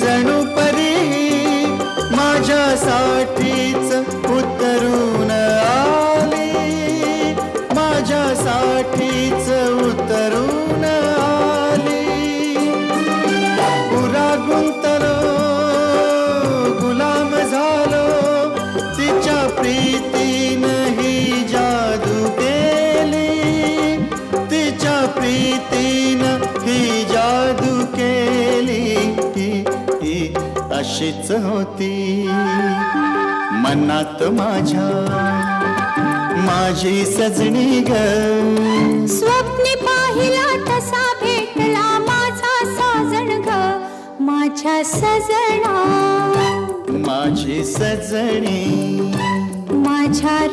जणू परी माझ्यासाठीच उतरून आली, माझ्यासाठीच उतरून आली. पुरा गुंतलो गुलाम झालो तिच्या प्रीतीनं ही जादू केली, तिच्या प्रीतीनं ही जादू केली. अशीच होती मनात माझ्या माझी सजनी ग. स्वप्नी पाहिला तसा भेटला माझा साजण ग, माझ्या सजना माझी सजनी माझ्या